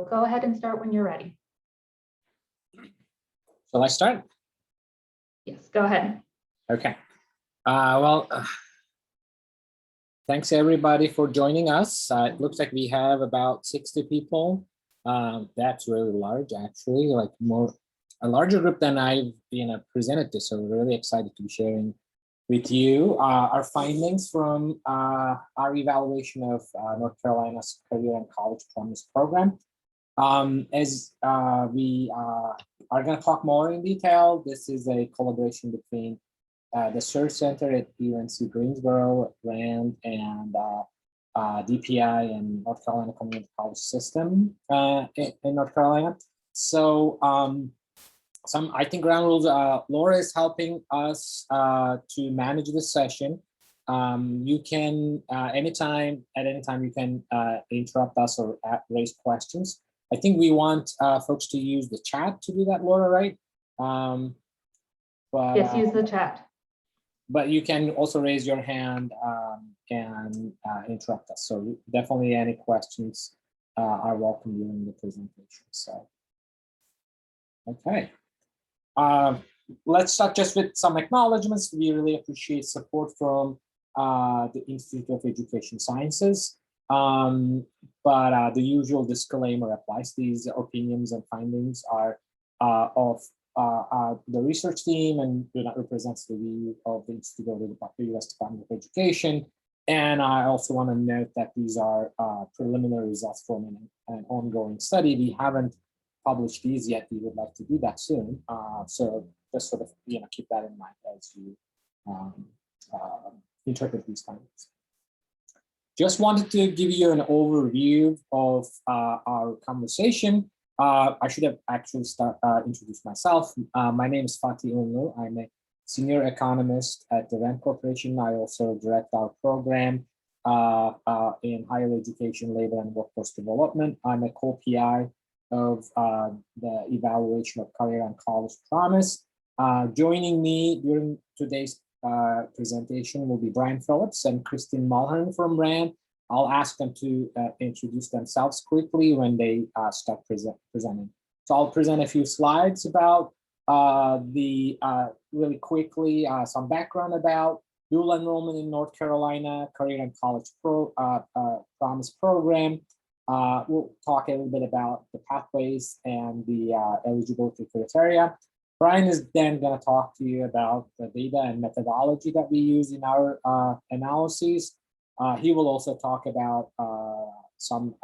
go ahead and start when you're ready. Shall I start? Yes, go ahead. Okay. Thanks everybody for joining us. It looks like we have about 60 people. That's really large, actually, like a larger group than I've presented to. So we're really excited to be sharing with you our findings from our evaluation of North Carolina's Career and College Promise program. As we are going to talk more in detail, this is a collaboration between the Search Center at UNC Greensboro, RAND, and DPI and North Carolina Community College System in North Carolina. So I think ground rules, Laura is helping us to manage this session. You can, at any time, you can interrupt us or raise questions. I think we want folks to use the chat to do that, Laura, right? Yes, use the chat. But you can also raise your hand and interrupt us. So definitely any questions are welcome during the presentation. So, okay. Let's start just with some acknowledgements. We really appreciate support from the Institute of Education Sciences. But the usual disclaimer applies. These opinions and findings are of the research team and do not represent the view of the Institute of the U.S. Department of Education. And I also want to note that these are preliminary results from an ongoing study. We haven't published these yet. We would like to do that soon. So just sort of keep that in mind as you interpret these findings. Just wanted to give you an overview of our conversation. I should have actually introduced myself. My name is Fatih Unlu. I'm a senior economist at the RAND Corporation. I also direct our program in higher education, labor, and workforce development. I'm a co-PI of the evaluation of Career and College Promise. Joining me during today's presentation will be Brian Phillips and Christine Mulhern from RAND. I'll ask them to introduce themselves quickly when they start presenting. So I'll present a few slides about really quickly, some background about dual enrollment in North Carolina Career and College Promise program. We'll talk a little bit about the pathways and the eligibility criteria. Brian is then going to talk to you about the data and methodology that we use in our analyses. He will also talk about some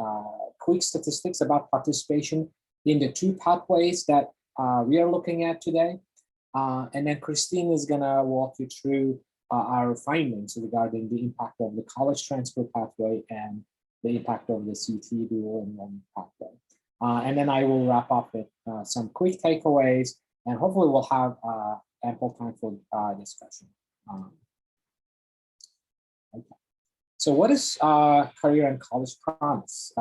quick statistics about participation in the two pathways that we are looking at today. And then Christine is going to walk you through our findings regarding the impact of the college transfer pathway and the impact of the CT dual enrollment pathway. And then I will wrap up with some quick takeaways, and hopefully we'll have ample time for discussion. Okay. So what is Career and College Promise,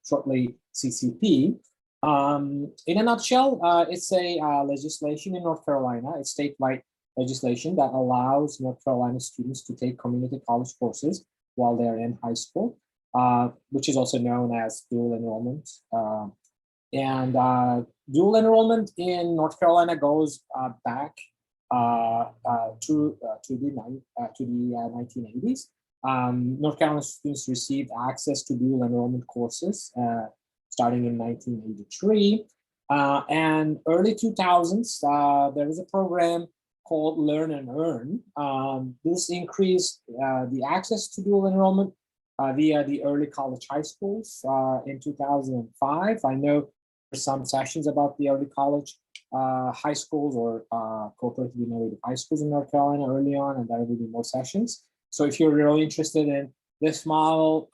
shortly CCP? In a nutshell, it's a legislation in North Carolina, it's statewide legislation that allows North Carolina students to take community college courses while they're in high school, which is also known as dual enrollment. Dual enrollment in North Carolina goes back to the 1980s. North Carolina students received access to dual enrollment courses starting in 1983. And early 2000s, there was a program called Learn and Earn. This increased the access to dual enrollment via the early college high schools in 2005. I know there's some sessions about the early college high schools or cooperative innovative high schools in North Carolina early on, and there will be more sessions. So if you're really interested in this model,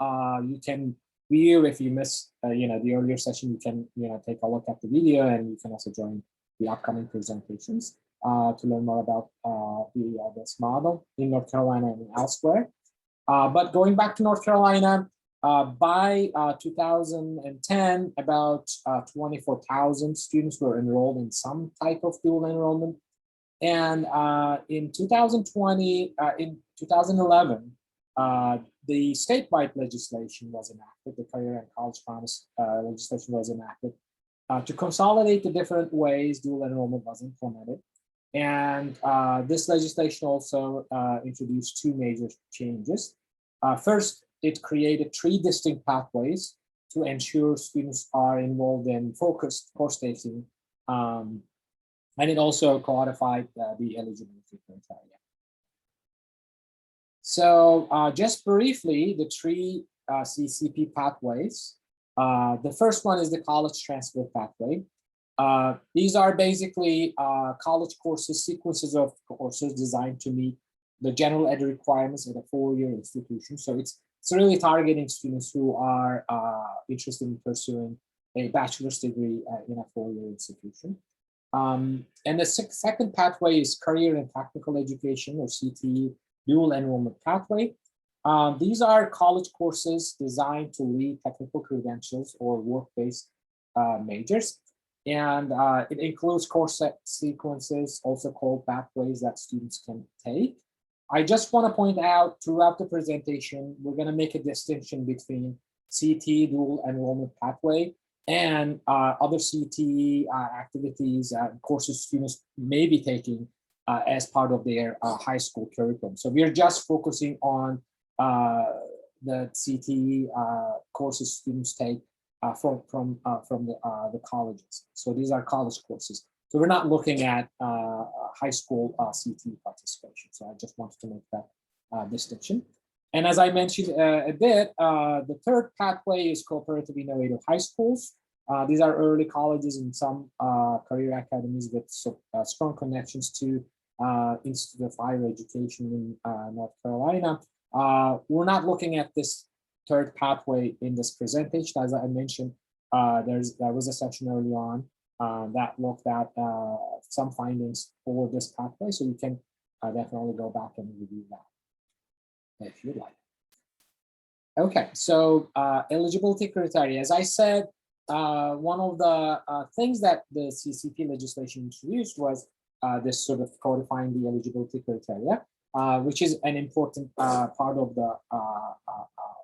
you can view. If you missed the earlier session, you can take a look at the video, and you can also join the upcoming presentations to learn more about this model in North Carolina and elsewhere. But going back to North Carolina, by 2010, about 24,000 students were enrolled in some type of dual enrollment. And in 2011, the statewide legislation was enacted, the Career and College Promise legislation was enacted to consolidate the different ways dual enrollment was implemented. And this legislation also introduced two major changes. First, it created 3 distinct pathways to ensure students are involved in focused course taking. And it also codified the eligibility criteria. So just briefly, the 3 CCP pathways. The first one is the college transfer pathway. These are basically college courses, sequences of courses designed to meet the general ed requirements at a 4-year institution. So it's really targeting students who are interested in pursuing a bachelor's degree in a 4-year institution. And the second pathway is career and technical education, or CTE, dual enrollment pathway. These are college courses designed to lead technical credentials or work-based majors. And it includes course sequences, also called pathways, that students can take. I just want to point out throughout the presentation, we're going to make a distinction between CTE dual enrollment pathway and other CTE activities, courses students may be taking as part of their high school curriculum. So we're just focusing on the CTE courses students take from the colleges. So these are college courses. So we're not looking at high school CTE participation. So I just wanted to make that distinction. And as I mentioned a bit, the third pathway is cooperative innovative high schools. These are early colleges and some career academies with strong connections to Institute of Higher Education in North Carolina. We're not looking at this third pathway in this presentation. As I mentioned, there was a section early on that looked at some findings for this pathway. So you can definitely go back and review that if you'd like. Okay, so eligibility criteria. As I said, one of the things that the CCP legislation introduced was this sort of codifying the eligibility criteria, which is an important part of the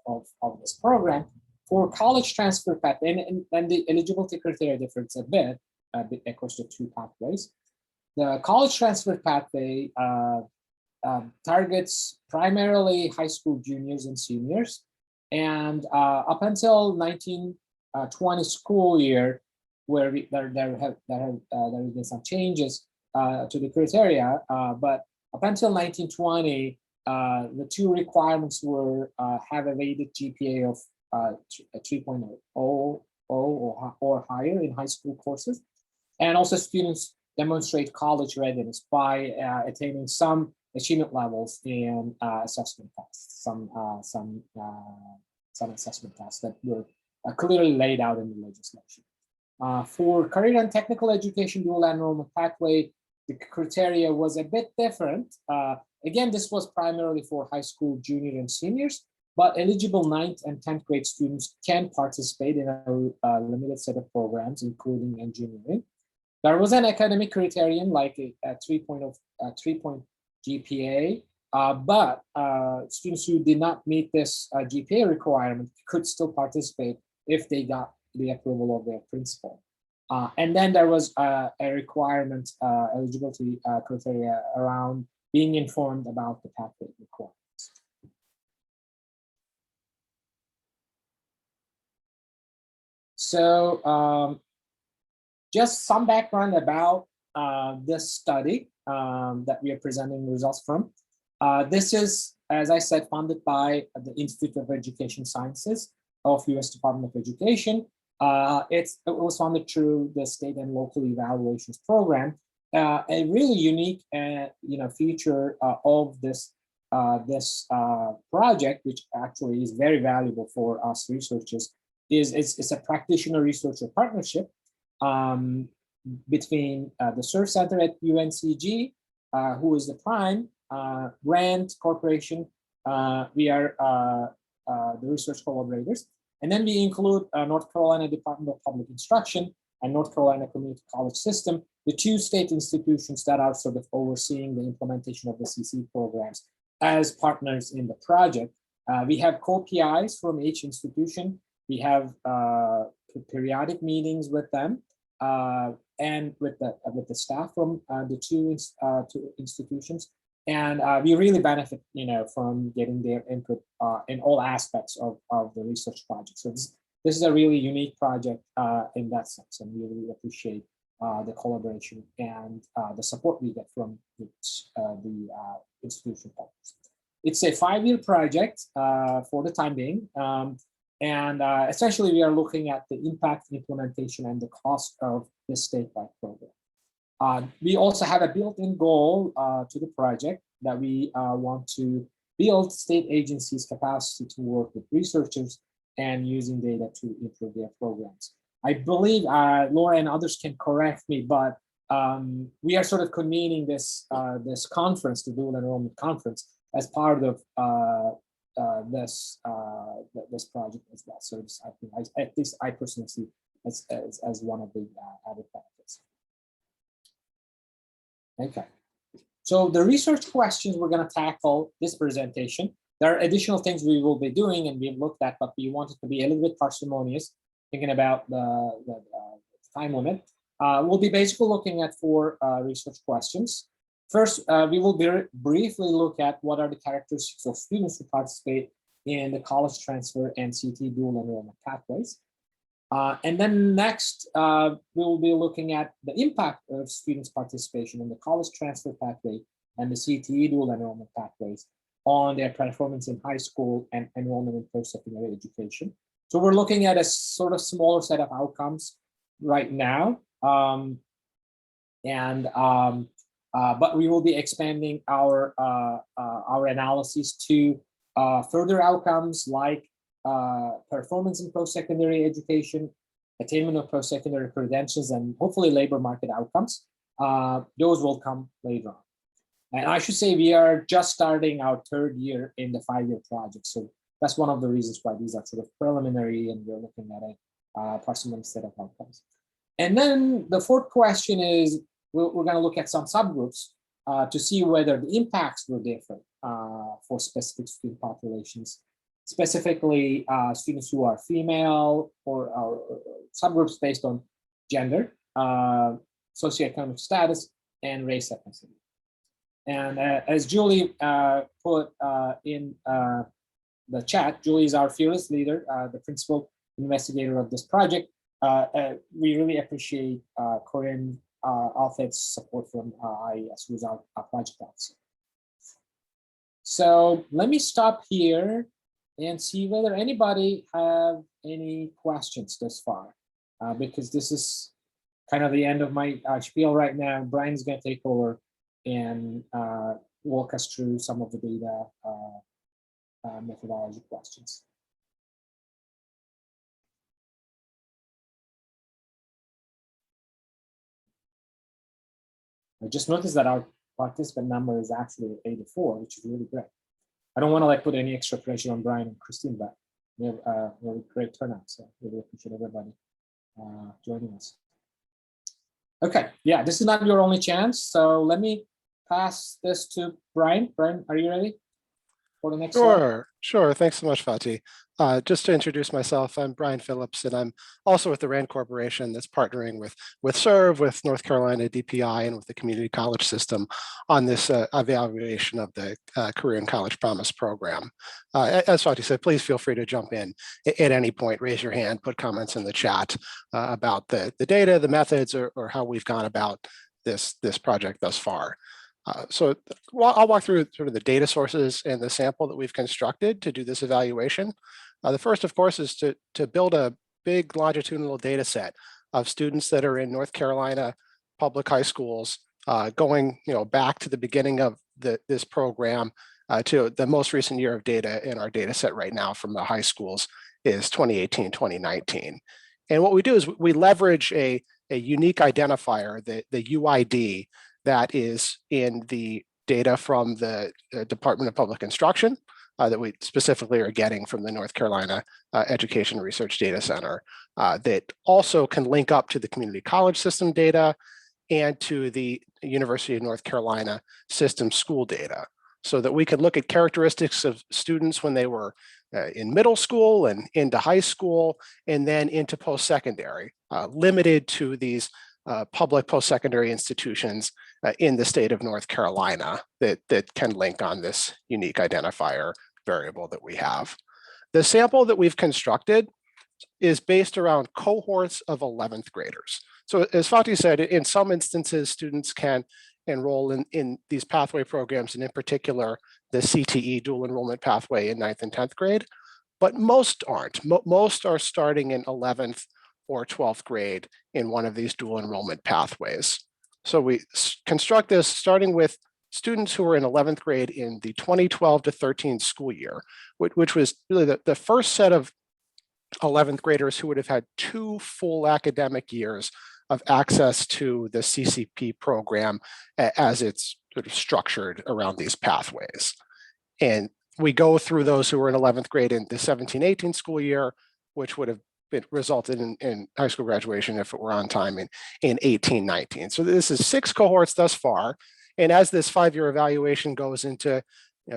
of this program. For college transfer pathway, and the eligibility criteria differs a bit across the 2 pathways. The college transfer pathway targets primarily high school juniors and seniors, and up until 1920 school year, where there have been some changes to the criteria, but up until 1920, the 2 requirements were have a weighted GPA of 3.0 or higher in high school courses, and also students demonstrate college readiness by attaining some achievement levels in assessment tests, some assessment tests that were clearly laid out in the legislation. For career and technical education dual enrollment pathway, the criteria was a bit different. Again, this was primarily for high school junior and seniors, but eligible 9th and 10th grade students can participate in a limited set of programs, including engineering. There was an academic criterion like a 3-point GPA, but students who did not meet this GPA requirement could still participate if they got the approval of their principal. And then there was a requirement, eligibility criteria around being informed about the pathway requirements. So just some background about this study that we are presenting results from. This is, as I said, funded by the Institute of Education Sciences of U.S. Department of Education. It was funded through the state and local evaluations program. A really unique feature of this project, which actually is very valuable for us researchers, is it's a practitioner researcher partnership between the Surf Center at UNCG, who is the prime, Rand Corporation. We are the research collaborators. And then we include North Carolina Department of Public Instruction and North Carolina Community College System, the 2 state institutions that are sort of overseeing the implementation of the CC programs as partners in the project. We have co-PIs from each institution. We have periodic meetings with them and with the staff from the two institutions. And we really benefit, from getting their input in all aspects of the research project. So this is a really unique project in that sense, and we really appreciate the collaboration and the support we get from the institution partners. It's a 5-year project for the time being. And essentially, we are looking at the impact, implementation, and the cost of this statewide program. We also have a built-in goal to the project that we want to build state agencies' capacity to work with researchers and using data to improve their programs. I believe Laura and others can correct me, but we are sort of convening this conference, the Dual Enrollment Conference, as part of this project as well. So I think at least I personally see as one of the added benefits. Okay, so the research questions we're going to tackle this presentation. There are additional things we will be doing and we've looked at, but we wanted to be a little bit parsimonious, thinking about the time limit. We'll be basically looking at 4 research questions. First, we will briefly look at what are the characteristics of students who participate in the college transfer and CT dual enrollment pathways. And then next, we will be looking at the impact of students' participation in the college transfer pathway and the CTE dual enrollment pathways on their performance in high school and enrollment in post-secondary education. So we're looking at a sort of smaller set of outcomes right now. But we will be expanding our analysis to further outcomes like performance in post-secondary education, attainment of post-secondary credentials, and hopefully labor market outcomes. Those will come later on. And I should say we are just starting our 3rd year in the 5-year project. So that's one of the reasons why these are sort of preliminary and we're looking at a parsimonious set of outcomes. And then the 4th question is, we're going to look at some subgroups to see whether the impacts were different for specific student populations, specifically students who are female or subgroups based on gender, socioeconomic status, and race ethnicity. And as Julie put in the chat, Julie is our fearless leader, the principal investigator of this project. We really appreciate Corinne Alfred's support from IES, who's our project officer. So let me stop here and see whether anybody have any questions thus far, because this is kind of the end of my spiel right now. Brian's going to take over and walk us through some of the data methodology questions. I just noticed that our participant number is actually 84, which is really great. I don't want to put any extra pressure on Brian and Christine, but we have a really great turnout. So really appreciate everybody joining us. Okay, yeah, this is not your only chance. So let me pass this to Brian. Brian, are you ready for the next slide? Sure. Thanks so much, Fatih. Just to introduce myself, I'm Brian Phillips, and I'm also with the RAND Corporation that's partnering with SERV, with North Carolina DPI, and with the community college system on this evaluation of the Career and College Promise program. As Fatih said, please feel free to jump in at any point, raise your hand, put comments in the chat about the data, the methods, or how we've gone about this project thus far. So I'll walk through sort of the data sources and the sample that we've constructed to do this evaluation. The first, of course, is to build a big longitudinal data set of students that are in North Carolina public high schools, going back to the beginning of this program to the most recent year of data in our data set right now from the high schools is 2018-2019. And what we do is we leverage a unique identifier, the UID, that is in the data from the Department of Public Instruction that we specifically are getting from the North Carolina Education Research Data Center that also can link up to the community college system data and to the University of North Carolina system school data. so that we could look at characteristics of students when they were in middle school and into high school and then into post-secondary, limited to these public post-secondary institutions in the state of North Carolina that can link on this unique identifier variable that we have. The sample that we've constructed is based around cohorts of 11th graders. So as Fatih said, in some instances, students can enroll in these pathway programs, and in particular, the CTE dual enrollment pathway in 9th and 10th grade, but most aren't. Most are starting in 11th or 12th grade in one of these dual enrollment pathways. So we construct this starting with students who were in 11th grade in the 2012 to 13 school year, which was really the first set of 11th graders who would have had 2 full academic years of access to the CCP program as it's sort of structured around these pathways. And we go through those who were in 11th grade in the 17-18 school year, which would have resulted in high school graduation if it were on time in 18-19. So this is 6 cohorts thus far. And as this 5-year evaluation goes into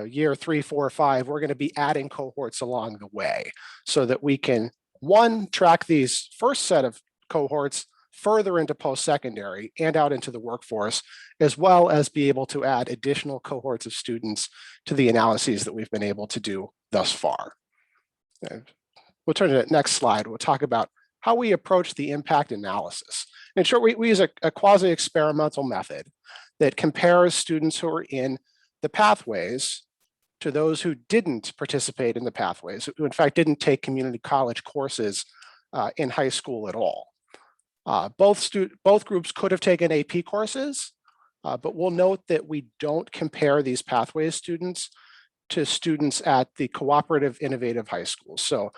year 3, 4, 5, we're going to be adding cohorts along the way so that we can, 1, track these first set of cohorts further into post-secondary and out into the workforce, as well as be able to add additional cohorts of students to the analyses that we've been able to do thus far. And we'll turn to the next slide. We'll talk about how we approach the impact analysis. In short, we use a quasi-experimental method that compares students who are in the pathways to those who didn't participate in the pathways, who in fact didn't take community college courses in high school at all. Both groups could have taken AP courses, but we'll note that we don't compare these pathways students to students at the cooperative innovative high schools. So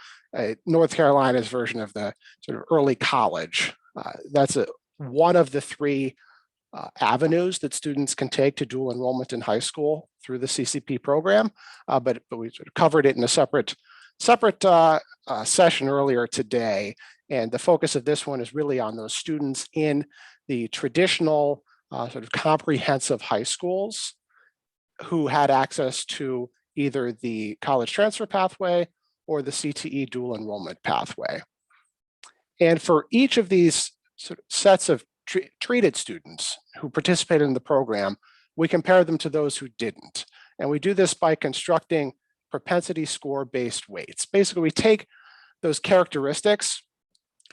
North Carolina's version of the sort of early college, that's one of the 3 avenues that students can take to dual enrollment in high school through the CCP program, but we sort of covered it in a separate session earlier today. And the focus of this one is really on those students in the traditional sort of comprehensive high schools who had access to either the college transfer pathway or the CTE dual enrollment pathway. And for each of these sort of sets of treated students who participated in the program, we compare them to those who didn't. And we do this by constructing propensity score based weights. Basically, we take those characteristics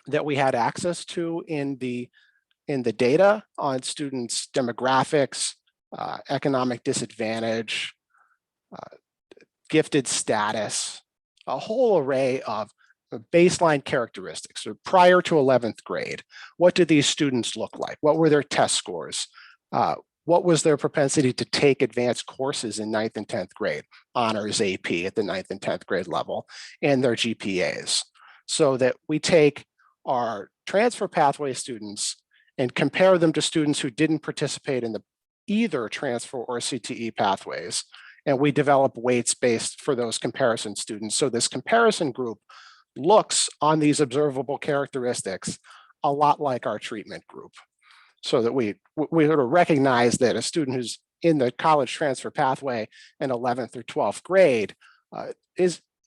that we had access to in the data on students' demographics, economic disadvantage, gifted status, a whole array of baseline characteristics. So prior to 11th grade, what did these students look like? What were their test scores? What was their propensity to take advanced courses in 9th and 10th grade, honors AP at the 9th and 10th grade level, and their GPAs, so that we take our transfer pathway students and compare them to students who didn't participate in the either transfer or CTE pathways. And we develop weights based for those comparison students. So this comparison group looks on these observable characteristics a lot like our treatment group, so that we sort of recognize that a student who's in the college transfer pathway in 11th or 12th grade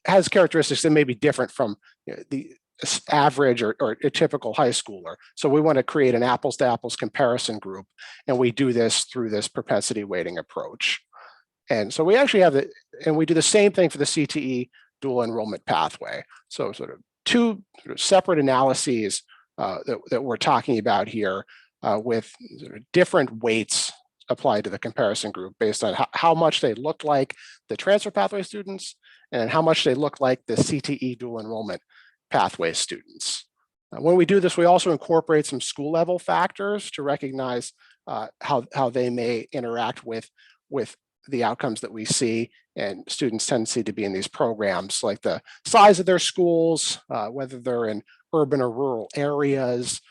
has characteristics that may be different from the average or a typical high schooler. So we want to create an apples to apples comparison group, and we do this through this propensity weighting approach. And so we actually have and we do the same thing for the CTE dual enrollment pathway. So sort of 2 sort of separate analyses that we're talking about here with sort of different weights applied to the comparison group based on how much they looked like the transfer pathway students and how much they look like the CTE dual enrollment pathway students. When we do this, we also incorporate some school level factors to recognize how they may interact with the outcomes that we see and students' tendency to be in these programs, like the size of their schools, whether they're in urban or rural areas,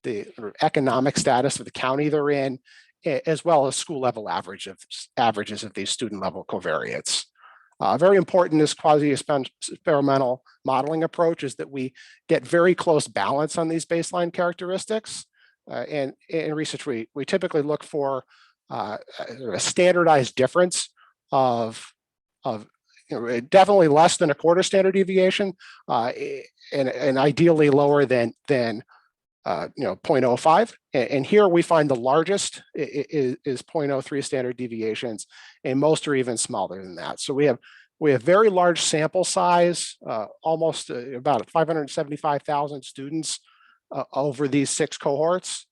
the economic status of the county they're in, as well as school level averages of these student level covariates. Very important, this quasi-experimental modeling approach is that we get very close balance on these baseline characteristics. And in research, we typically look for a standardized difference definitely less than a quarter standard deviation, and ideally lower than 0.05. And here we find the largest is 0.03 standard deviations, and most are even smaller than that. So we have very large sample size, almost about 575,000 students over these 6 cohorts.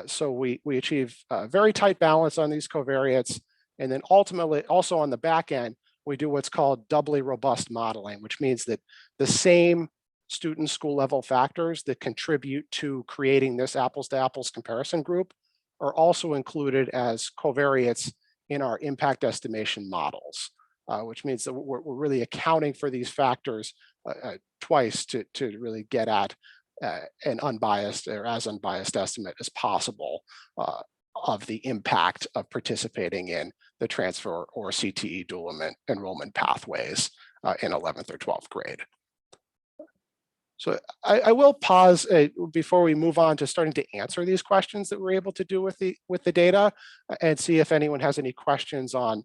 So we achieve a very tight balance on these covariates. And then ultimately, also on the back end, we do what's called doubly robust modeling, which means that the same student school level factors that contribute to creating this apples to apples comparison group are also included as covariates in our impact estimation models, which means that we're really accounting for these factors twice to really get at an unbiased or as unbiased estimate as possible of the impact of participating in the transfer or CTE dual enrollment pathways in 11th or 12th grade. So I will pause before we move on to starting to answer these questions that we're able to do with the data, and see if anyone has any questions on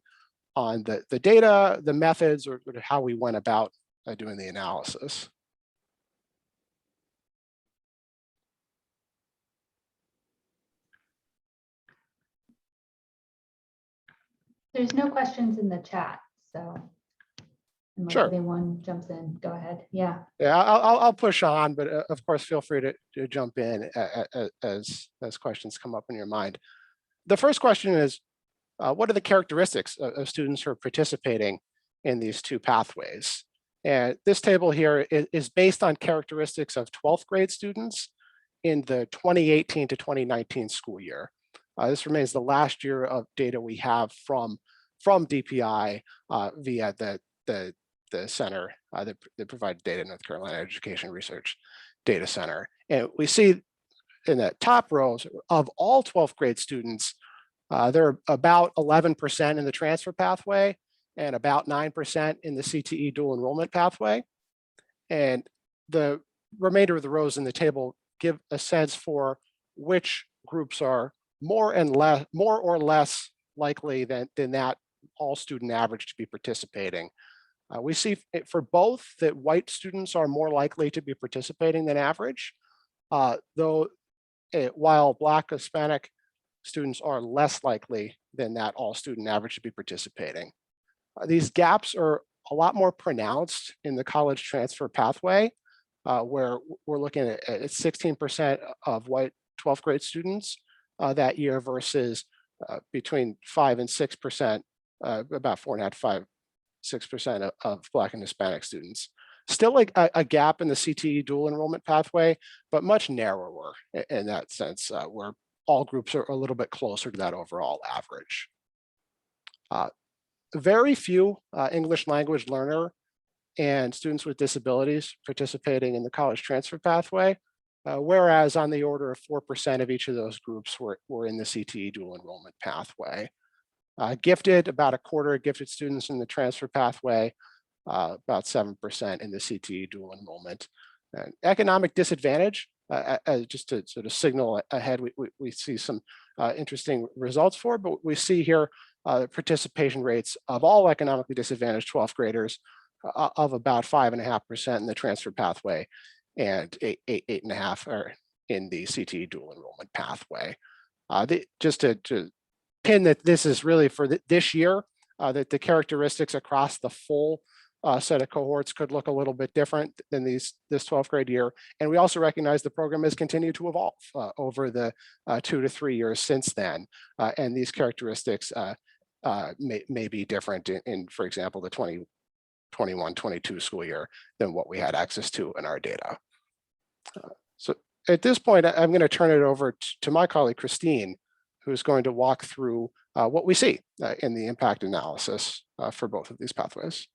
the data, the methods, or how we went about doing the analysis. There's no questions in the chat, so unless Sure. anyone jumps in, go ahead. Yeah. Yeah, I'll push on, but of course, feel free to jump in as questions come up in your mind. The first question is, what are the characteristics of students who are participating in these 2 pathways? And this table here is based on characteristics of 12th grade students in the 2018 to 2019 school year. This remains the last year of data we have from DPI via the center that provides data, North Carolina Education Research Data Center. And we see in the top rows of all 12th grade students, they're about 11% in the transfer pathway and about 9% in the CTE dual enrollment pathway. And the remainder of the rows in the table give a sense for which groups are more or less likely than that all student average to be participating. We see for both that white students are more likely to be participating than average, though while Black Hispanic students are less likely than that all student average to be participating. These gaps are a lot more pronounced in the college transfer pathway, where we're looking at 16% of white 12th grade students that year versus between 5 and 6%, about 4.5 to 6% of Black and Hispanic students. Still like a gap in the CTE dual enrollment pathway, but much narrower in that sense, where all groups are a little bit closer to that overall average. Very few English language learner and students with disabilities participating in the college transfer pathway, whereas on the order of 4% of each of those groups were in the CTE dual enrollment pathway. Gifted, about a quarter of gifted students in the transfer pathway, about 7% in the CTE dual enrollment. And economic disadvantage, just to sort of signal ahead, we see some interesting results for, but we see here participation rates of all economically disadvantaged 12th graders of about 5.5% in the transfer pathway and 8.5% are in the CTE dual enrollment pathway. Just to pin that this is really for this year, that the characteristics across the full set of cohorts could look a little bit different than this 12th grade year. And we also recognize the program has continued to evolve over the 2 to 3 years since then. And these characteristics may be different in, for example, the 2021-22 school year than what we had access to in our data. So at this point, I'm going to turn it over to my colleague, Christine, who's going to walk through what we see in the impact analysis for both of these pathways.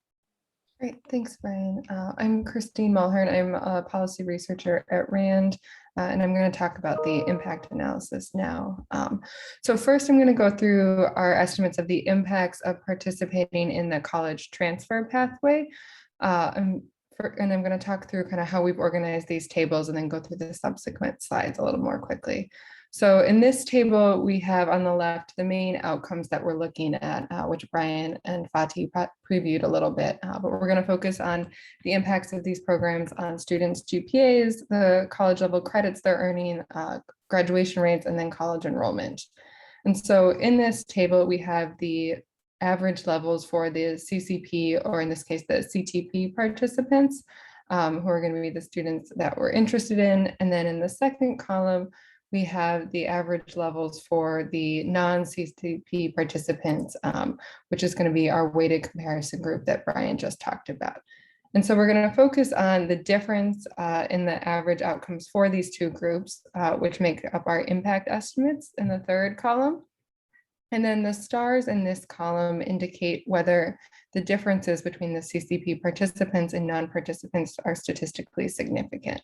Great, thanks, Brian. I'm Christine Mulhern. I'm a policy researcher at RAND, and I'm going to talk about the impact analysis now. So first, I'm going to go through our estimates of the impacts of participating in the college transfer pathway. And I'm going to talk through kind of how we've organized these tables and then go through the subsequent slides a little more quickly. So in this table, we have on the left the main outcomes that we're looking at, which Brian and Fatih previewed a little bit, but we're going to focus on the impacts of these programs on students' GPAs, the college level credits they're earning, graduation rates, and then college enrollment. And so in this table, we have the average levels for the CCP, or in this case, the CTP participants, who are going to be the students that we're interested in. And then in the second column, we have the average levels for the non-CCP participants, which is going to be our weighted comparison group that Brian just talked about. And so we're going to focus on the difference in the average outcomes for these two groups, which make up our impact estimates in the third column. And then the stars in this column indicate whether the differences between the CCP participants and non-participants are statistically significant.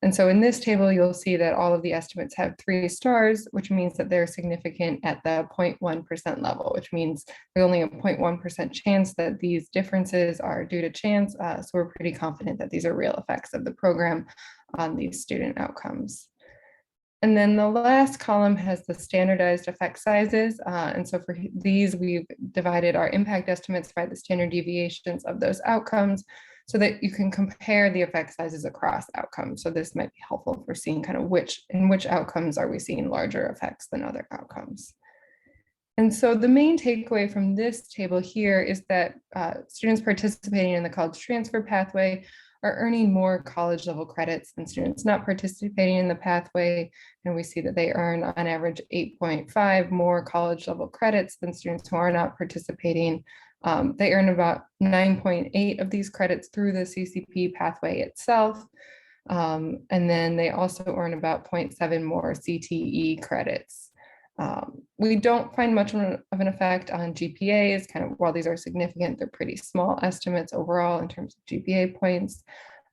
And so in this table, you'll see that all of the estimates have 3 stars, which means that they're significant at the 0.1% level, which means there's only a 0.1% chance that these differences are due to chance. So we're pretty confident that these are real effects of the program on these student outcomes. And then the last column has the standardized effect sizes. And so for these, we've divided our impact estimates by the standard deviations of those outcomes, so that you can compare the effect sizes across outcomes. So this might be helpful for seeing kind of which outcomes are we seeing larger effects than other outcomes. And so the main takeaway from this table here is that students participating in the college transfer pathway are earning more college level credits than students not participating in the pathway. And we see that they earn on average 8.5 more college level credits than students who are not participating. They earn about 9.8 of these credits through the CCP pathway itself. And then they also earn about 0.7 more CTE credits. We don't find much of an effect on GPAs. Kind of, while these are significant, they're pretty small estimates overall in terms of GPA points.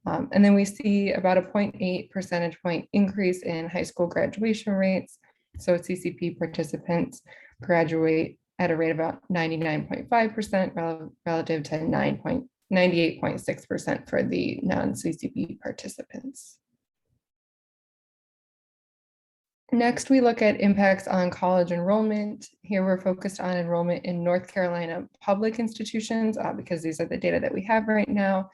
And then we see about a 0.8 percentage point increase in high school graduation rates. So CCP participants graduate at a rate of about 99.5% relative to 98.6% for the non-CCP participants. Next, we look at impacts on college enrollment. Here we're focused on enrollment in North Carolina public institutions because these are the data that we have right now.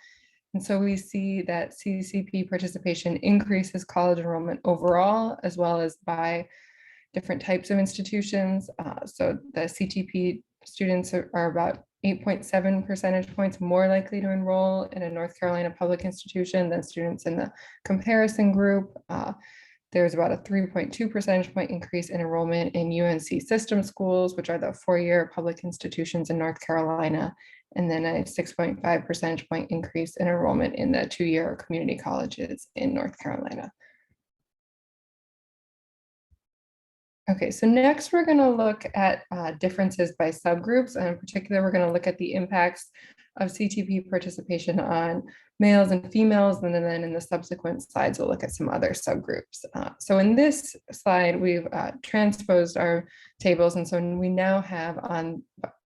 And so we see that CCP participation increases college enrollment overall, as well as by different types of institutions. So the CTP students are about 8.7 percentage points more likely to enroll in a North Carolina public institution than students in the comparison group. There's about a 3.2 percentage point increase in enrollment in UNC system schools, which are the 4-year public institutions in North Carolina, and then a 6.5 percentage point increase in enrollment in the 2-year community colleges in North Carolina. Okay, so next we're going to look at differences by subgroups, and in particular, we're going to look at the impacts of CTP participation on males and females, and then in the subsequent slides, we'll look at some other subgroups. So in this slide, we've transposed our tables, and so we now have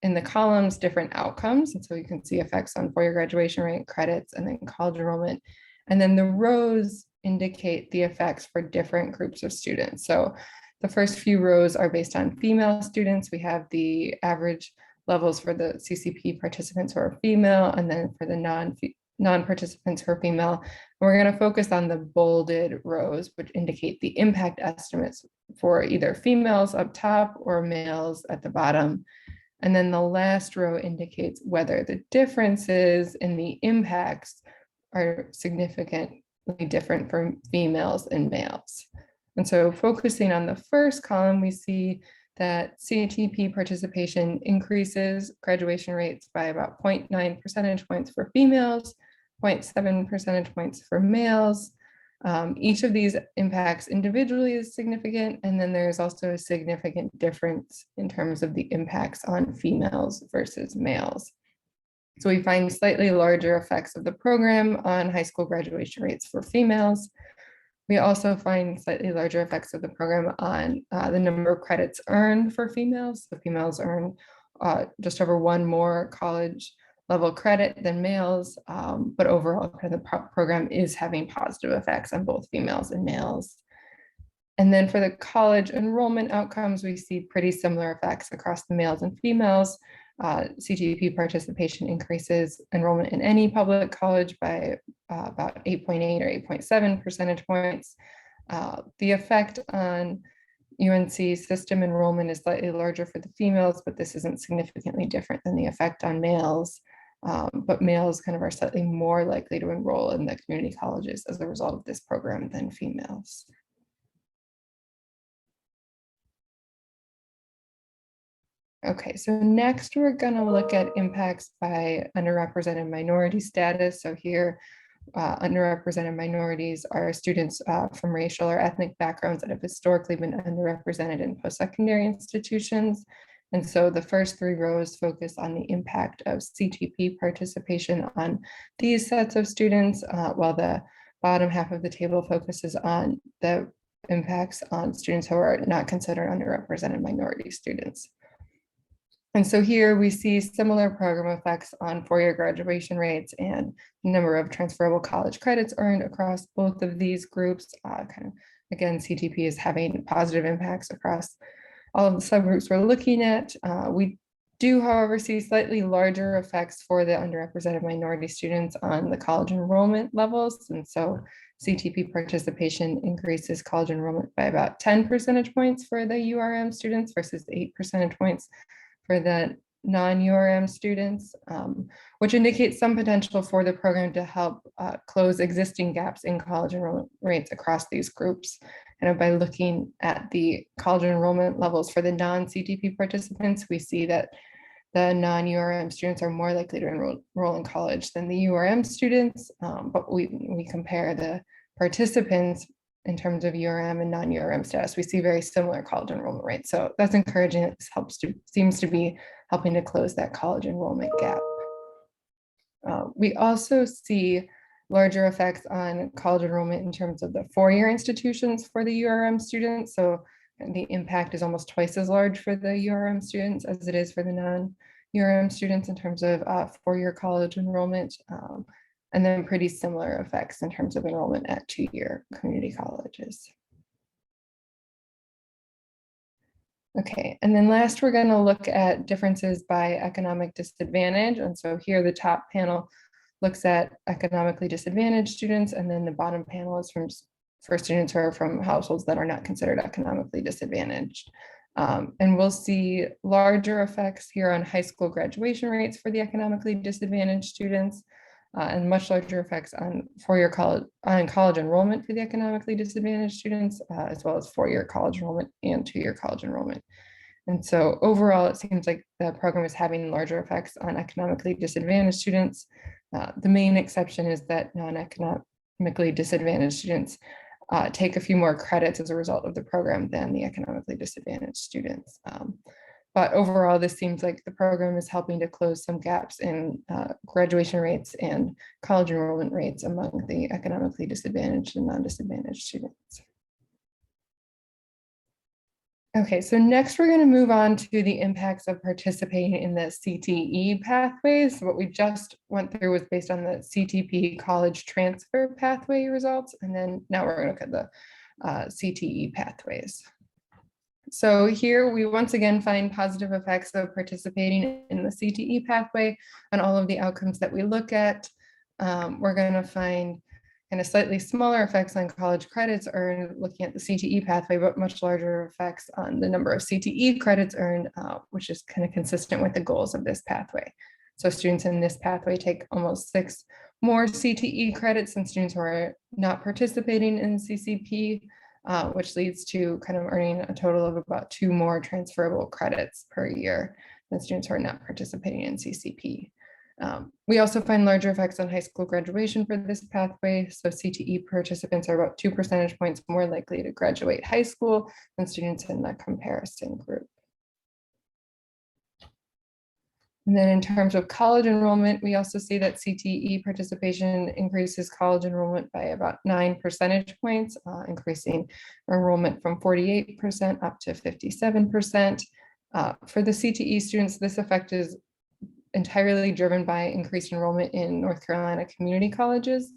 in the columns different outcomes, and so you can see effects on 4-year graduation rate, credits, and then college enrollment, and then the rows indicate the effects for different groups of students. So the first few rows are based on female students. We have the average levels for the CCP participants who are female, and then for the non-participants who are female. And we're going to focus on the bolded rows, which indicate the impact estimates for either females up top or males at the bottom. And then the last row indicates whether the differences in the impacts are significantly different for females and males. And so focusing on the first column, we see that CTP participation increases graduation rates by about 0.9 percentage points for females, 0.7 percentage points for males. Each of these impacts individually is significant, and then there's also a significant difference in terms of the impacts on females versus males. So we find slightly larger effects of the program on high school graduation rates for females. We also find slightly larger effects of the program on the number of credits earned for females. So females earn just over 1 more college level credit than males, but overall the program is having positive effects on both females and males. And then for the college enrollment outcomes, we see pretty similar effects across the males and females. CTP participation increases enrollment in any public college by about 8.8 or 8.7 percentage points. The effect on UNC system enrollment is slightly larger for the females, but this isn't significantly different than the effect on males. But males kind of are slightly more likely to enroll in the community colleges as a result of this program than females. Okay, so next we're going to look at impacts by underrepresented minority status. So here, underrepresented minorities are students from racial or ethnic backgrounds that have historically been underrepresented in post-secondary institutions. And so the first three rows focus on the impact of CTP participation on these sets of students, while the bottom half of the table focuses on the impacts on students who are not considered underrepresented minority students. And so here we see similar program effects on four-year graduation rates and number of transferable college credits earned across both of these groups. Again, CTP is having positive impacts across all of the subgroups we're looking at. We do, however, see slightly larger effects for the underrepresented minority students on the college enrollment levels. And so CTP participation increases college enrollment by about 10 percentage points for the URM students versus 8 percentage points for the non-URM students, which indicates some potential for the program to help close existing gaps in college enrollment rates across these groups. And by looking at the college enrollment levels for the non-CTP participants, we see that the non-URM students are more likely to enroll in college than the URM students, but we compare the participants in terms of URM and non-URM status. We see very similar college enrollment rates. So that's encouraging. This seems to be helping to close that college enrollment gap. We also see larger effects on college enrollment in terms of the four-year institutions for the URM students. So the impact is almost twice as large for the URM students as it is for the non-URM students in terms of four-year college enrollment. And then pretty similar effects in terms of enrollment at two-year community colleges. Okay, and then last we're going to look at differences by economic disadvantage. And so here the top panel looks at economically disadvantaged students, and then the bottom panel is for students who are from households that are not considered economically disadvantaged. And we'll see larger effects here on high school graduation rates for the economically disadvantaged students, and much larger effects on four-year college enrollment for the economically disadvantaged students, as well as four-year college enrollment and two-year college enrollment. And so overall, it seems like the program is having larger effects on economically disadvantaged students. The main exception is that non-economically disadvantaged students take a few more credits as a result of the program than the economically disadvantaged students. But overall, this seems like the program is helping to close some gaps in graduation rates and college enrollment rates among the economically disadvantaged and non-disadvantaged students. Okay, so next we're going to move on to the impacts of participating in the CTE pathways. What we just went through was based on the CTP college transfer pathway results, and then now we're going to look at the CTE pathways. So here we once again find positive effects of participating in the CTE pathway on all of the outcomes that we look at. We're going to find kind of slightly smaller effects on college credits earned looking at the CTE pathway, but much larger effects on the number of CTE credits earned, which is kind of consistent with the goals of this pathway. So students in this pathway take almost 6 more CTE credits than students who are not participating in CCP, which leads to kind of earning a total of about 2 more transferable credits per year than students who are not participating in CCP. We also find larger effects on high school graduation for this pathway. So CTE participants are about 2 percentage points more likely to graduate high school than students in the comparison group. And then in terms of college enrollment, we also see that CTE participation increases college enrollment by about 9 percentage points, increasing enrollment from 48% up to 57%. For the CTE students, this effect is entirely driven by increased enrollment in North Carolina community colleges.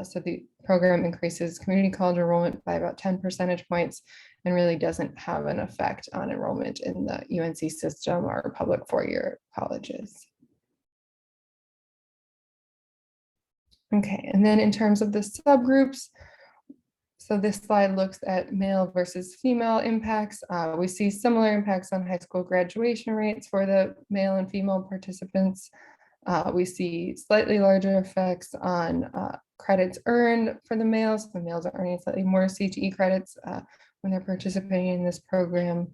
So the program increases community college enrollment by about 10 percentage points and really doesn't have an effect on enrollment in the UNC system or public four-year colleges. Okay, and then in terms of the subgroups, so this slide looks at male versus female impacts. We see similar impacts on high school graduation rates for the male and female participants. We see slightly larger effects on credits earned for the males. The males are earning slightly more CTE credits when they're participating in this program,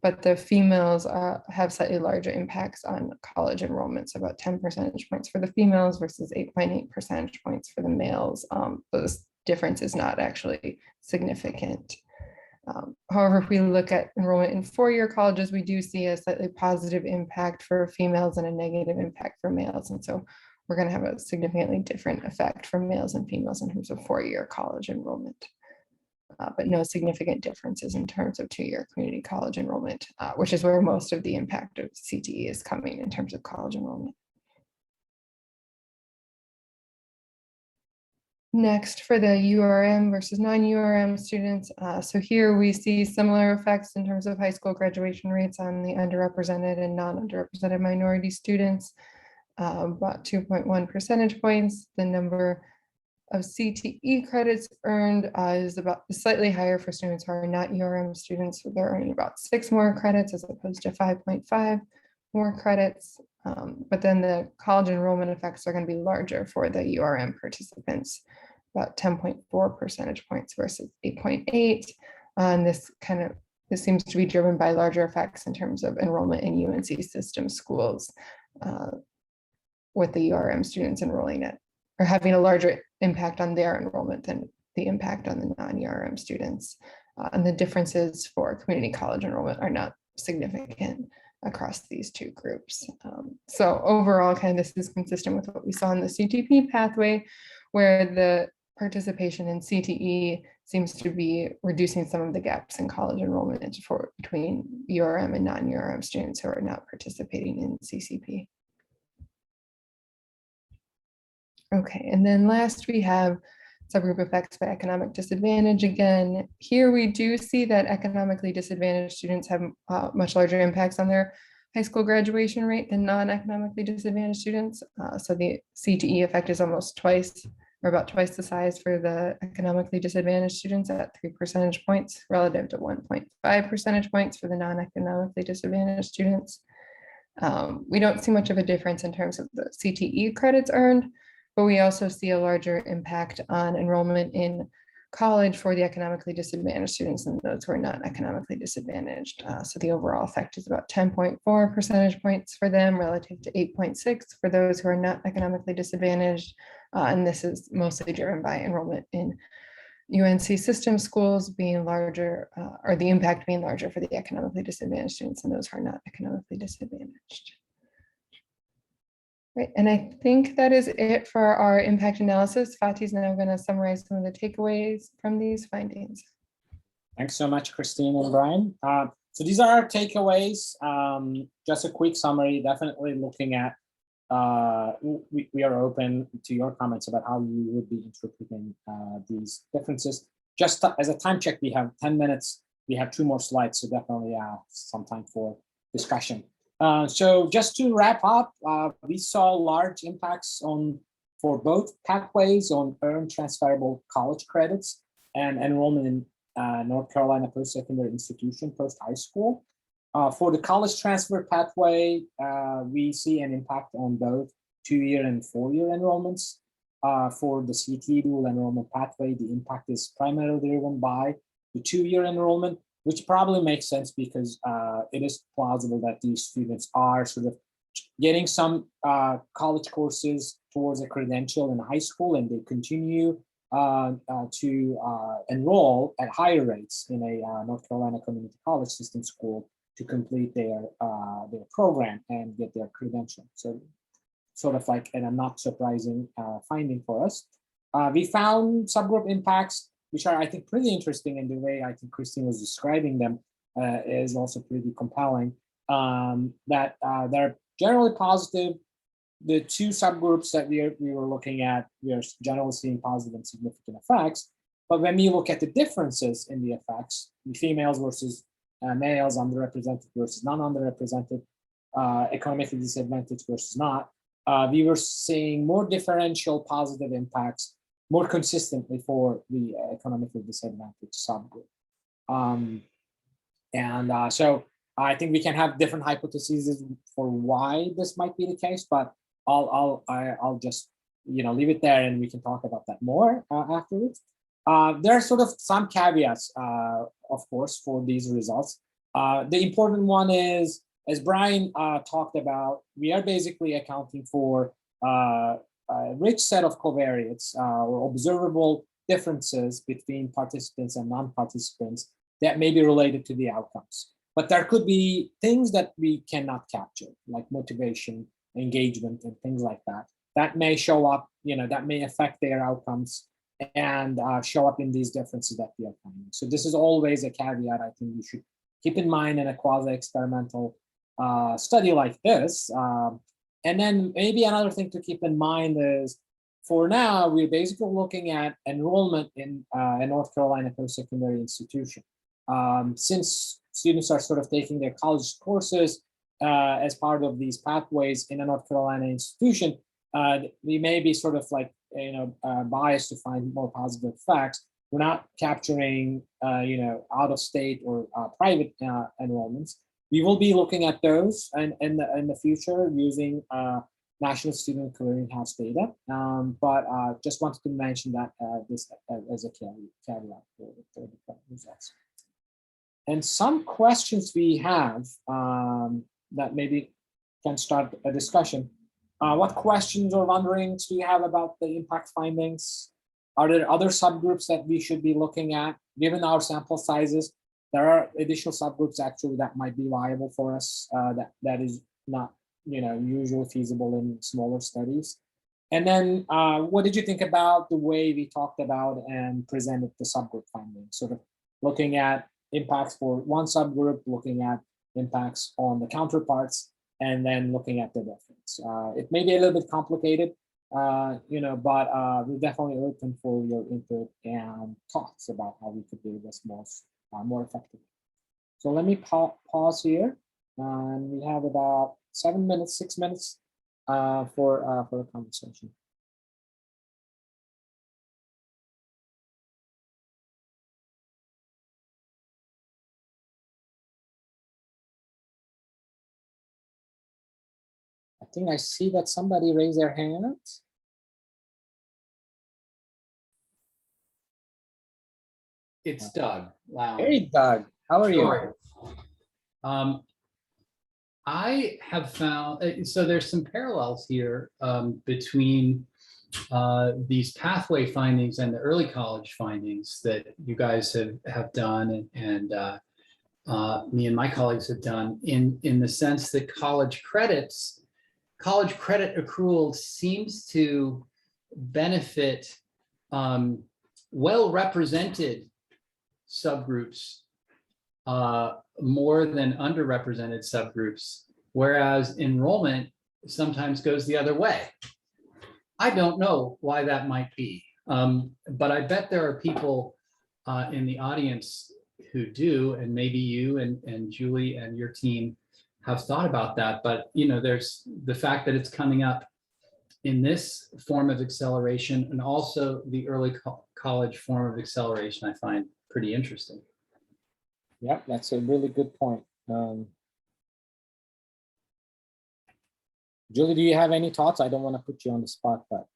but the females have slightly larger impacts on college enrollment, so about 10 percentage points for the females versus 8.8 percentage points for the males. Those difference is not actually significant. However, if we look at enrollment in four-year colleges, we do see a slightly positive impact for females and a negative impact for males. And so we're going to have a significantly different effect for males and females in terms of four-year college enrollment, but no significant differences in terms of two-year community college enrollment, which is where most of the impact of CTE is coming in terms of college enrollment. Next, for the URM versus non-URM students, so here we see similar effects in terms of high school graduation rates on the underrepresented and non-underrepresented minority students, about 2.1 percentage points. The number of CTE credits earned is about slightly higher for students who are not URM students. So they're earning about 6 more credits as opposed to 5.5 more credits. But then the college enrollment effects are going to be larger for the URM participants, about 10.4 percentage points versus 8.8. And this seems to be driven by larger effects in terms of enrollment in UNC system schools, with the URM students enrolling at or having a larger impact on their enrollment than the impact on the non-URM students. And the differences for community college enrollment are not significant across these two groups. So overall, this is consistent with what we saw in the CCP pathway, where the participation in CTE seems to be reducing some of the gaps in college enrollment between URM and non-URM students who are not participating in CCP. Okay, and then last we have subgroup effects by economic disadvantage. Again, here we do see that economically disadvantaged students have much larger impacts on their high school graduation rate than non-economically disadvantaged students. So the CTE effect is almost twice or about twice the size for the economically disadvantaged students at 3 percentage points relative to 1.5 percentage points for the non-economically disadvantaged students. We don't see much of a difference in terms of the CTE credits earned, but we also see a larger impact on enrollment in college for the economically disadvantaged students and those who are not economically disadvantaged. So the overall effect is about 10.4 percentage points for them relative to 8.6 for those who are not economically disadvantaged. And this is mostly driven by enrollment in UNC system schools being larger, or the impact being larger for the economically disadvantaged students and those who are not economically disadvantaged. Right, and I think that is it for our impact analysis. Fatih is now going to summarize some of the takeaways from these findings. Thanks so much, Christine and Brian. So these are our takeaways. Just a quick summary, definitely looking at, we are open to your comments about how you would be interpreting these differences. Just as a time check, we have 10 minutes. We have 2 more slides, so definitely some time for discussion. So just to wrap up, we saw large impacts for both pathways on earned transferable college credits and enrollment in North Carolina post-secondary institution post-high school. For the college transfer pathway, we see an impact on both 2-year and 4-year enrollments. For the CT dual enrollment pathway, the impact is primarily driven by the 2-year enrollment, which probably makes sense because it is plausible that these students are sort of getting some college courses towards a credential in high school, and they continue to enroll at higher rates in a North Carolina community college system school to complete their program and get their credential. So sort of like a not surprising finding for us. We found subgroup impacts, which are, I think, pretty interesting, and the way I think Christine was describing them is also pretty compelling, that they're generally positive, the two subgroups that we were looking at, we are generally seeing positive and significant effects. But when we look at the differences in the effects, the females versus males, underrepresented versus non-underrepresented, economically disadvantaged versus not, we were seeing more differential positive impacts more consistently for the economically disadvantaged subgroup. So I think we can have different hypotheses for why this might be the case, but I'll just leave it there, and we can talk about that more afterwards. There are sort of some caveats, of course, for these results. The important one is, as Brian talked about, we are basically accounting for a rich set of covariates or observable differences between participants and non-participants that may be related to the outcomes. But there could be things that we cannot capture, like motivation, engagement, and things like that. That may show up, that may affect their outcomes and show up in these differences that we are finding. So this is always a caveat I think we should keep in mind in a quasi-experimental study like this. And then maybe another thing to keep in mind is, for now, we're basically looking at enrollment in a North Carolina post-secondary institution. Since students are sort of taking their college courses as part of these pathways in a North Carolina institution, we may be sort of like, biased to find more positive effects. We're not capturing, out of state or private enrollments. We will be looking at those in the future using National Student Clearinghouse data. But just wanted to mention that this as a caveat for the results. And some questions we have that maybe can start a discussion. What questions or wonderings do you have about the impact findings? Are there other subgroups that we should be looking at? Given our sample sizes, there are additional subgroups actually that might be viable for us that is not usually feasible in smaller studies. And then what did you think about the way we talked about and presented the subgroup findings? Sort of looking at impacts for one subgroup, looking at impacts on the counterparts, and then looking at the difference. It may be a little bit complicated, but we're definitely open for your input and thoughts about how we could do this more effectively. So let me pause here, and we have about 6 minutes for a conversation. I think I see that somebody raised their hand. It's Doug Lowndes. Hey, Doug, how are you? Sure. I have found, so there's some parallels here between these pathway findings and the early college findings that you guys have done and me and my colleagues have done in the sense that college credit accrual seems to benefit well-represented subgroups more than underrepresented subgroups, whereas enrollment sometimes goes the other way. I don't know why that might be, but I bet there are people in the audience who do, and maybe you and Julie and your team have thought about that. But there's the fact that it's coming up in this form of acceleration, and also the early college form of acceleration, I find pretty interesting. Yeah, that's a really good point. Julie, do you have any thoughts? I don't want to put you on the spot, but.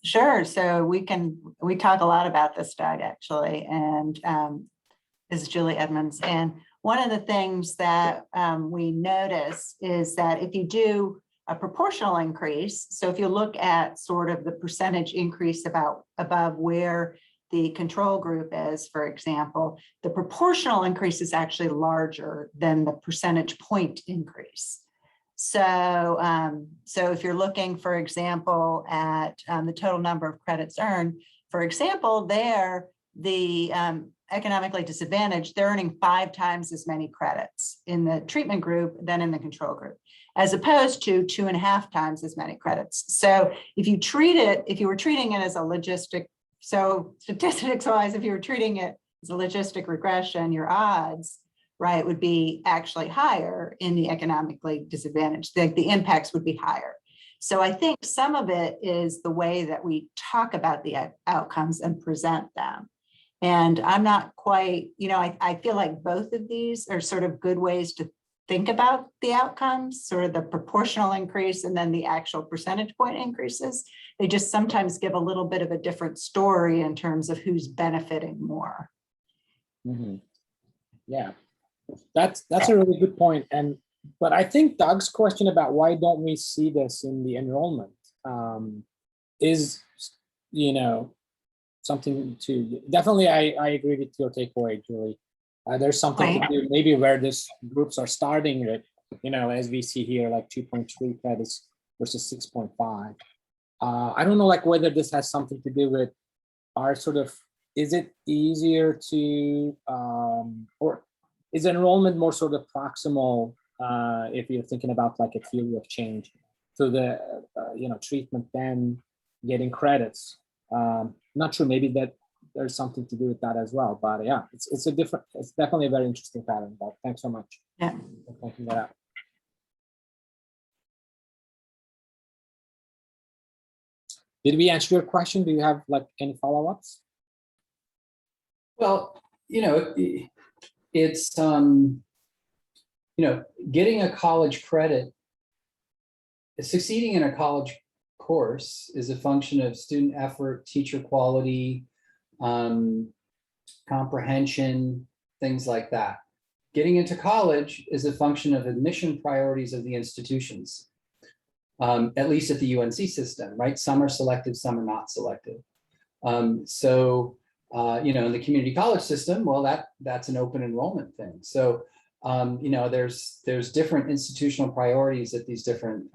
Sure. So we talk a lot about this, Doug, actually, and this is Julie Edmunds. And one of the things that we notice is that if you do a proportional increase, so if you look at sort of the percentage increase above where the control group is, for example, the proportional increase is actually larger than the percentage point increase. So, if you're looking, for example, at the total number of credits earned, for example, there the economically disadvantaged, they're earning 5 times as many credits in the treatment group than in the control group, as opposed to 2.5 times as many credits. So if you were treating it as a logistic, so statistics wise, if you were treating it as a logistic regression, your odds, right, would be actually higher in the economically disadvantaged. The impacts would be higher. So I think some of it is the way that we talk about the outcomes and present them. And I'm not quite, I feel like both of these are sort of good ways to think about the outcomes, sort of the proportional increase and then the actual percentage point increases. They just sometimes give a little bit of a different story in terms of who's benefiting more. Mm-hmm. Yeah, that's a really good point. But I think Doug's question about why don't we see this in the enrollment is, something to definitely. I agree with your takeaway, Julie. There's something to do maybe where these groups are starting with, as we see here, like 2.3 credits versus 6.5. I don't know, like whether this has something to do with our sort of, is it easier to, or is enrollment more sort of proximal if you're thinking about like a theory of change to the, treatment than getting credits? Not sure, maybe that there's something to do with that as well, but yeah, it's definitely a very interesting pattern. But thanks so much. Yeah. For pointing that out. Did we answer your question? Do you have like any follow-ups? Well, it's, getting a college credit, succeeding in a college course is a function of student effort, teacher quality, comprehension, things like that. Getting into college is a function of admission priorities of the institutions, at least at the UNC system, right? Some are selective, some are not selective. In the community college system, well, that's an open enrollment thing. So, there's different institutional priorities at these different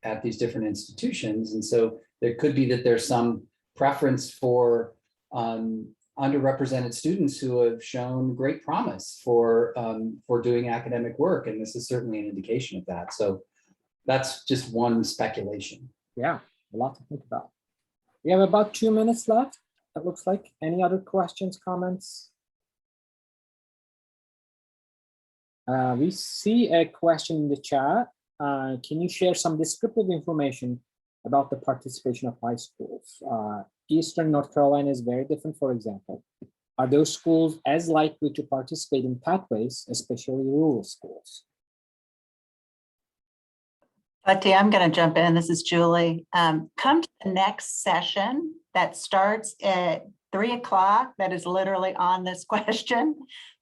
institutions. And so there could be that there's some preference for underrepresented students who have shown great promise for doing academic work. And this is certainly an indication of that. So that's just one speculation. Yeah, a lot to think about. We have about 2 minutes left. It looks like. Any other questions, comments? We see a question in the chat. Can you share some descriptive information about the participation of high schools? Eastern North Carolina is very different, for example. Are those schools as likely to participate in pathways, especially rural schools? Fatih, I'm going to jump in. This is Julie. Come to the next session that starts at 3 o'clock. That is literally on this question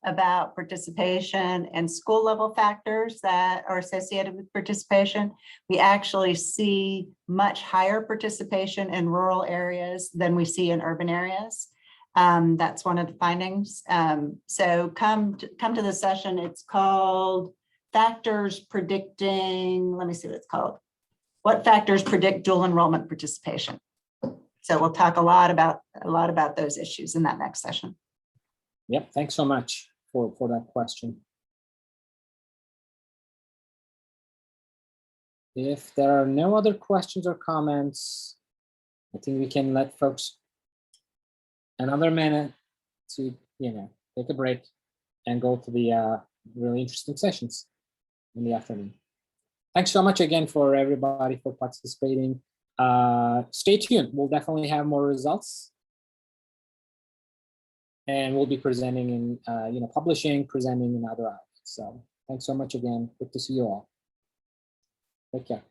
about participation and school level factors that are associated with participation. We actually see much higher participation in rural areas than we see in urban areas. That's one of the findings. So come to the session. It's called Factors Predicting, let me see what it's called. What factors predict dual enrollment participation? So we'll talk a lot about those issues in that next session. Yep, thanks so much for that question. If there are no other questions or comments, I think we can let folks another minute to take a break and go to the really interesting sessions in the afternoon. Thanks so much again for everybody for participating. Stay tuned. We'll definitely have more results. And we'll be presenting in, publishing, presenting in other outlets. So thanks so much again. Good to see you all. Take care.